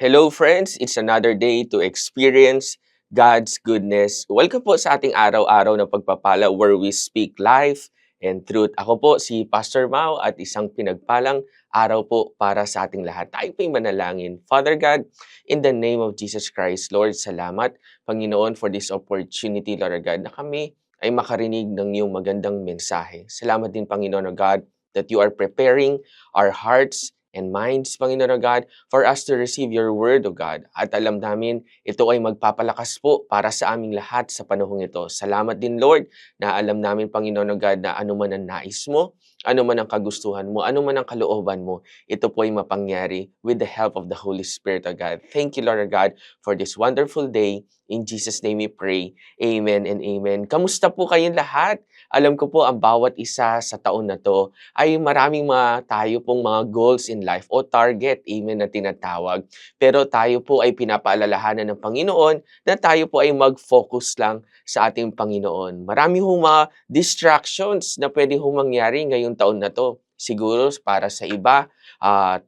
Hello friends, it's another day to experience God's goodness. Welcome po sa ating araw-araw na pagpapala where we speak life and truth. Ako po si Pastor Mau at isang pinagpalang araw po para sa ating lahat. Tayo po'y manalangin. Father God, in the name of Jesus Christ, Lord, salamat Panginoon for this opportunity, Lord God, na kami ay makarinig ng iyong magandang mensahe. Salamat din Panginoon God that you are preparing our hearts and minds, Panginoon God, for us to receive your word, O God. At alam namin, ito ay magpapalakas po para sa aming lahat sa panahong ito. Salamat din, Lord, na alam namin, Panginoon O God, na ano man ang nais mo, ano man ang kagustuhan mo, ano man ang kalooban mo, ito po ay mapangyari with the help of the Holy Spirit, O God. Thank you, Lord O God, for this wonderful day. In Jesus' name we pray. Amen and amen. Kamusta po kayong lahat? Alam ko po ang bawat isa sa taon na to ay maraming tayo pong mga goals in life o target, amen, na tinatawag. Pero tayo po ay pinapaalalahanan ng Panginoon na tayo po ay mag-focus lang sa ating Panginoon. Marami hong mga distractions na pwede hong mangyari ngayong taon na to. Siguro para sa iba,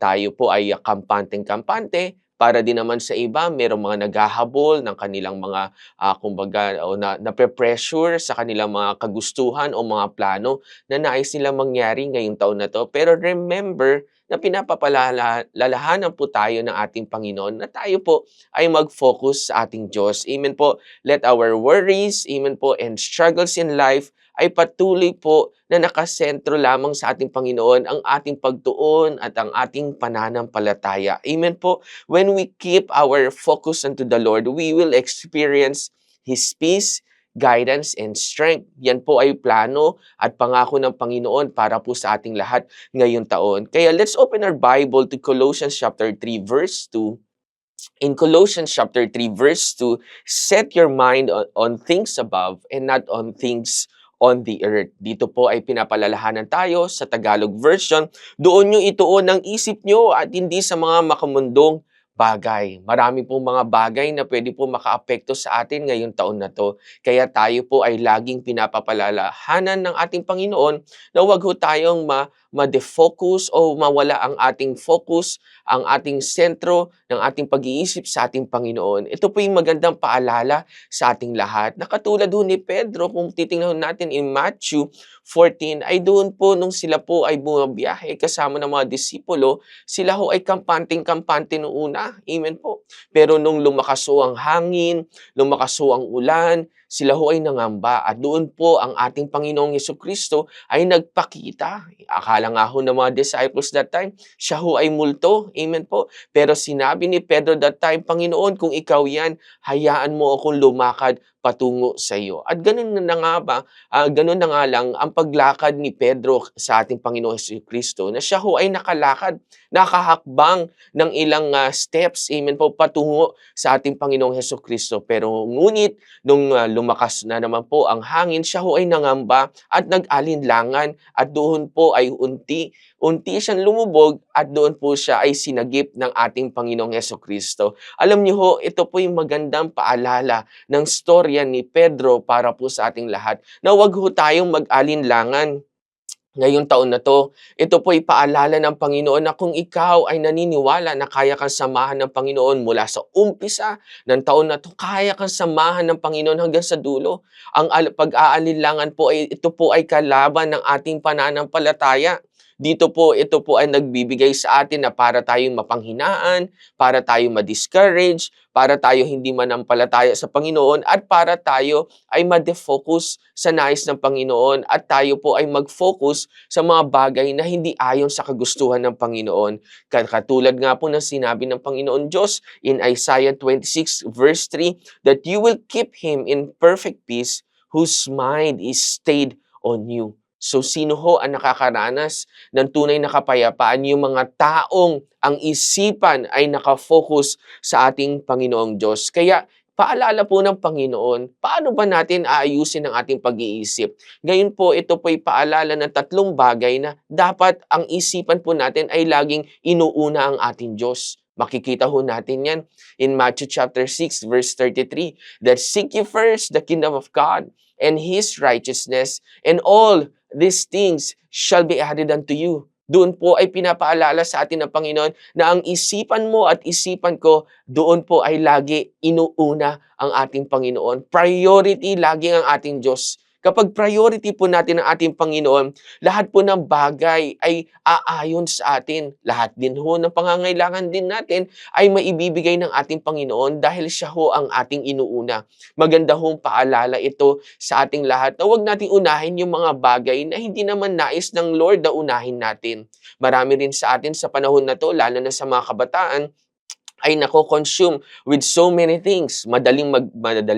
tayo po ay kampanteng-kampante. Para din naman sa iba, merong mga naghahabol ng kanilang mga, kumbaga, o nape-pressure sa kanilang mga kagustuhan o mga plano na nais nilang mangyari ngayong taon na to. Pero remember na pinapapalalahanan po tayo ng ating Panginoon na tayo po ay mag-focus sa ating Diyos. Amen po. Let our worries, amen po, and struggles in life ay patuloy po na nakasentro lamang sa ating Panginoon ang ating pagtuon at ang ating pananampalataya. Amen po. When we keep our focus unto the Lord, we will experience His peace, guidance, and strength. Yan po ay plano at pangako ng Panginoon para po sa ating lahat ngayong taon. Kaya let's open our Bible to Colossians chapter 3 verse 2. In Colossians chapter 3 verse 2, set your mind on things above and not on things on the earth. Dito po ay pinapalalahanan tayo sa Tagalog version. Doon nyo ituon ang isip nyo at hindi sa mga makamundong bagay. Marami pong mga bagay na pwede po makaapekto sa atin ngayong taon na to. Kaya tayo po ay laging pinapapalalahanan ng ating Panginoon na huwag ho tayong ma-defocus o mawala ang ating focus, ang ating sentro ng ating pag-iisip sa ating Panginoon. Ito po yung magandang paalala sa ating lahat. Nakatulad ho ni Pedro, kung titingnan natin in Matthew 14, ay doon po nung sila po ay bumabiyahe kasama ng mga disipulo, sila ho ay kampanteng-kampante noong una. Amen po. Pero nung lumakas ho ang hangin, lumakas ho ang ulan, sila ho ay nangamba at doon po ang ating Panginoong Jesucristo ay nagpakita. Akala nga ho ng mga disciples that time, siya ho ay multo. Amen po. Pero sinabi ni Pedro that time, Panginoon, kung ikaw yan, hayaan mo akong lumakad patungo sa iyo. At ganun na nga ba, ganun na nga lang ang paglakad ni Pedro sa ating Panginoong Jesucristo na siya ho ay nakalakad, nakahakbang ng ilang steps, amen po, patungo sa ating Panginoong Jesucristo. Pero ngunit, nung lumakas na naman po ang hangin, siya ho ay nangamba at nag-alinlangan at doon po ay unti siyang lumubog at doon po siya ay sinagip ng ating Panginoong Jesucristo. Alam niyo ho, ito po yung magandang paalala ng storya ni Pedro para po sa ating lahat na huwag ho tayong mag-alinlangan ngayong taon na to. Ito po ay paalala ng Panginoon na kung ikaw ay naniniwala na kaya kang samahan ng Panginoon mula sa umpisa ng taon na to, kaya kang samahan ng Panginoon hanggang sa dulo. Ang pag-aalinlangan po ay ito po ay kalaban ng ating pananampalataya. Ito po ay nagbibigay sa atin na para tayong mapanghinaan, para tayong ma-discourage, para tayo hindi manampalataya sa Panginoon, at para tayo ay ma-defocus sa nais ng Panginoon, at tayo po ay mag-focus sa mga bagay na hindi ayon sa kagustuhan ng Panginoon. Katulad nga po ng sinabi ng Panginoon Diyos in Isaiah 26 verse 3, that you will keep him in perfect peace whose mind is stayed on you. So sino ho ang nakakaranas ng tunay na kapayapaan? Yung mga taong ang isipan ay nakafocus sa ating Panginoong Diyos. Kaya paalala po ng Panginoon, paano ba natin aayusin ang ating pag-iisip? Ngayon po, ito po ay paalala ng tatlong bagay na dapat ang isipan po natin ay laging inuuna ang ating Diyos. Makikita ho natin yan in Matthew chapter 6 verse 33, that seek ye first the kingdom of God and His righteousness, and all these things shall be added unto you. doon po ay pinapaalala sa atin ng Panginoon na ang isipan mo at isipan ko, doon po ay lagi inuuna ang ating Panginoon. Priority lagi ang ating Diyos. Kapag priority po natin ang ating Panginoon, lahat po ng bagay ay aayon sa atin. Lahat din ho ng pangangailangan din natin ay maibibigay ng ating Panginoon dahil siya ho ang ating inuuna. Maganda hong paalala ito sa ating lahat na huwag nating unahin yung mga bagay na hindi naman nais ng Lord na unahin natin. Marami rin sa atin sa panahon na to, lalo na sa mga kabataan, ay nako-consume with so many things. Madali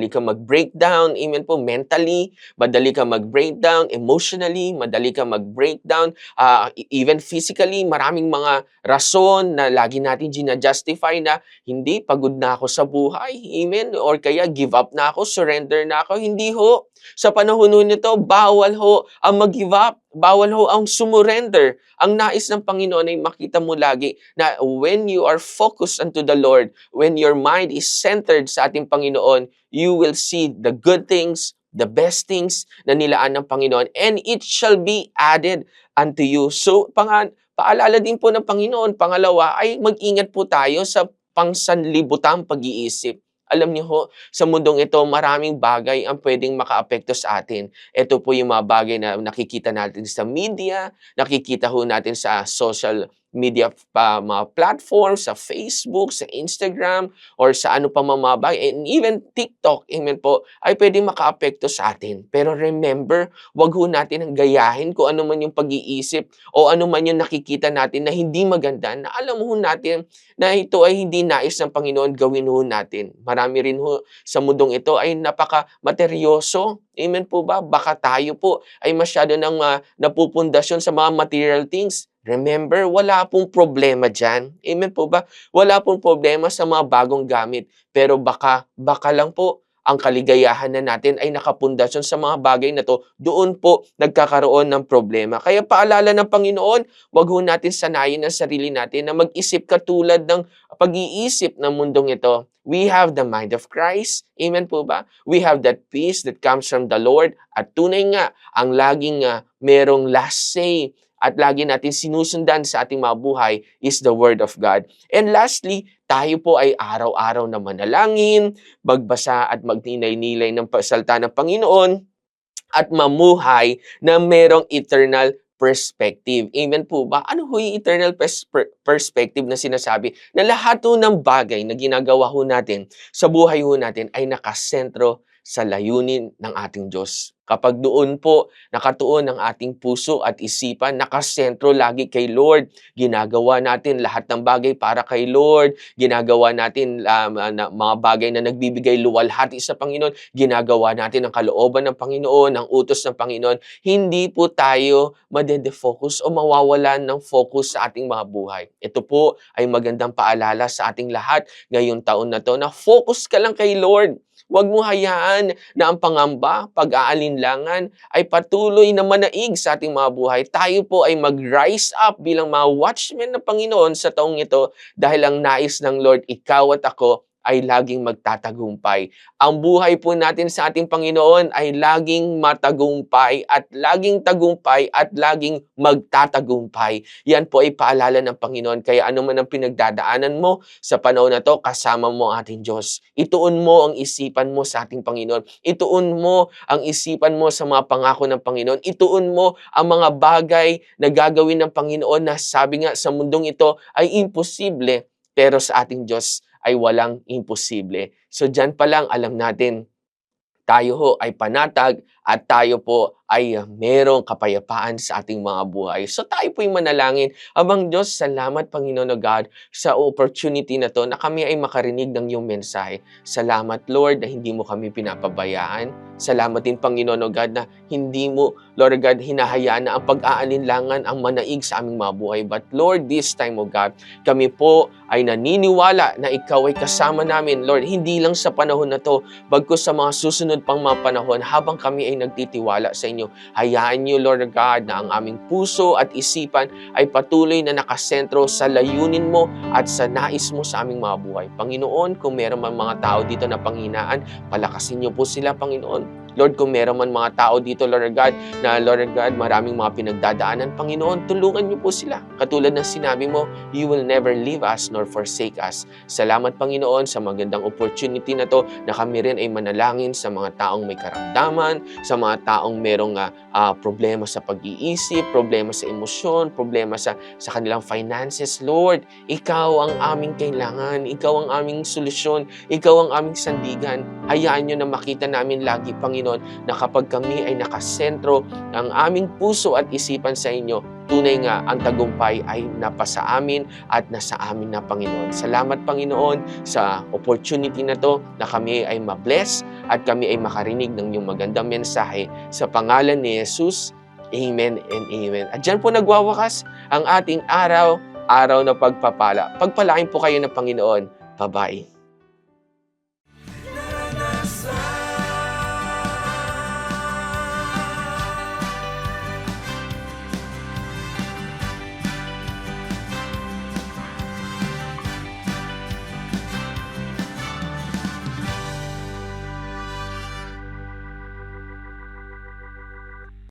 kang mag-breakdown, amen po, mentally, madali kang mag-breakdown emotionally, madali kang mag-breakdown even physically. Maraming mga rason na lagi natin gina-justify na hindi, pagod na ako sa buhay, amen, or kaya give up na ako, surrender na ako. Hindi ho. Sa panahon nito, bawal ho ang mag-give up, bawal ho ang sumurrender. Ang nais ng Panginoon ay makita mo lagi na when you are focused unto the Lord, when your mind is centered sa ating Panginoon, you will see the good things, the best things na nilaan ng Panginoon, and it shall be added unto you. So, paalala din po ng Panginoon, pangalawa, ay mag-ingat po tayo sa pangsanlibutang pag-iisip. Alam niyo ho, sa mundong ito, maraming bagay ang pwedeng makaapekto sa atin. Ito po yung mga bagay na nakikita natin sa media, nakikita ho natin sa social media mga platforms, sa Facebook, sa Instagram, or sa ano pa mga bagay, and even TikTok, amen po, ay pwedeng makaapekto sa atin. Pero remember, wag ho natin ang gayahin kung ano man yung pag-iisip o ano man yung nakikita natin na hindi maganda, na alam ho natin na ito ay hindi nais ng Panginoon, gawin ho natin. Marami rin ho sa mundong ito ay napaka-materyoso. Amen po ba? Baka tayo po ay masyado nang napupundasyon sa mga material things. Remember, wala pong problema dyan. Amen po ba? Wala pong problema sa mga bagong gamit. Pero baka lang po ang kaligayahan na natin ay nakapundasyon sa mga bagay na to, doon po nagkakaroon ng problema. Kaya paalala ng Panginoon, wag ho natin sanayin ang sarili natin na mag-isip katulad ng pag-iisip ng mundong ito. We have the mind of Christ. Amen po ba? We have that peace that comes from the Lord. At tunay nga, ang laging merong last say at lagi natin sinusundan sa ating mga buhay is the Word of God. And lastly, tayo po ay araw-araw na manalangin, magbasa at magninay-nilay ng salita ng Panginoon, at mamuhay na merong eternal perspective. Amen po ba? Ano ho yung eternal perspective na sinasabi? Na lahat ho ng bagay na ginagawa ho natin sa buhay ho natin ay nakasentro sa layunin ng ating Diyos. Kapag doon po nakatuon ang ating puso at isipan, nakasentro lagi kay Lord, ginagawa natin lahat ng bagay para kay Lord, ginagawa natin mga bagay na nagbibigay luwalhati sa Panginoon, ginagawa natin ang kalooban ng Panginoon, ang utos ng Panginoon, hindi po tayo madede-focus o mawawalan ng focus sa ating mga buhay. Ito po ay magandang paalala sa ating lahat ngayong taon na to na focus ka lang kay Lord. Huwag mo hayaan na ang pangamba, pag-aalinlangan ay patuloy na manaig sa ating mga buhay. Tayo po ay mag-rise up bilang mga watchmen ng Panginoon sa taong ito dahil ang nais ng Lord, ikaw at ako, ay laging magtatagumpay. Ang buhay po natin sa ating Panginoon ay laging matagumpay at laging tagumpay at laging magtatagumpay. Yan po ay paalala ng Panginoon. Kaya ano man ang pinagdadaanan mo sa panahon na to, kasama mo ang ating Diyos. Ituon mo ang isipan mo sa ating Panginoon. Ituon mo ang isipan mo sa mga pangako ng Panginoon. Ituon mo ang mga bagay na gagawin ng Panginoon na sabi nga sa mundong ito ay imposible, pero sa ating Diyos ay walang imposible. So dyan pa lang alam natin, tayo ho ay panatag at tayo po ay merong kapayapaan sa ating mga buhay. So tayo po yung manalangin. Abang Diyos, salamat Panginoon o God sa opportunity na to na kami ay makarinig ng iyong mensahe. Salamat Lord na hindi mo kami pinapabayaan. Salamat din Panginoon o God na hindi mo, Lord God, hinahayaan na ang pag-aalinlangan ang manaig sa aming mga buhay. But Lord, this time o God, kami po ay naniniwala na ikaw ay kasama namin, Lord, hindi lang sa panahon na to, bagkus sa mga susunod pang mga panahon habang kami ay nagtitiwala sa inyo. Hayaan niyo, Lord God, na ang aming puso at isipan ay patuloy na nakasentro sa layunin mo at sa nais mo sa aming mga buhay. Panginoon, kung meron man mga tao dito na panghinaan, palakasin niyo po sila, Panginoon. Lord, kung meron man mga tao dito, Lord God, na Lord God, maraming mga pinagdadaanan, Panginoon, tulungan niyo po sila. Katulad ng sinabi mo, you will never leave us nor forsake us. Salamat, Panginoon, sa magandang opportunity na to na kami rin ay manalangin sa mga taong may karamdaman, sa mga taong merong problema sa pag-iisip, problema sa emosyon, problema sa kanilang finances. Lord, Ikaw ang aming kailangan, Ikaw ang aming solusyon, Ikaw ang aming sandigan. Hayaan niyo na makita namin lagi, Panginoon, na kapag kami ay nakasentro ng aming puso at isipan sa inyo, tunay nga ang tagumpay ay napasa amin at nasa amin na, Panginoon. Salamat, Panginoon, sa opportunity na to na kami ay mabless at kami ay makarinig ng iyong magandang mensahe. Sa pangalan ni Jesus, Amen and Amen. At dyan po nagwawakas ang ating araw na pagpapala. Pagpalain po kayo ng Panginoon. Bye-bye.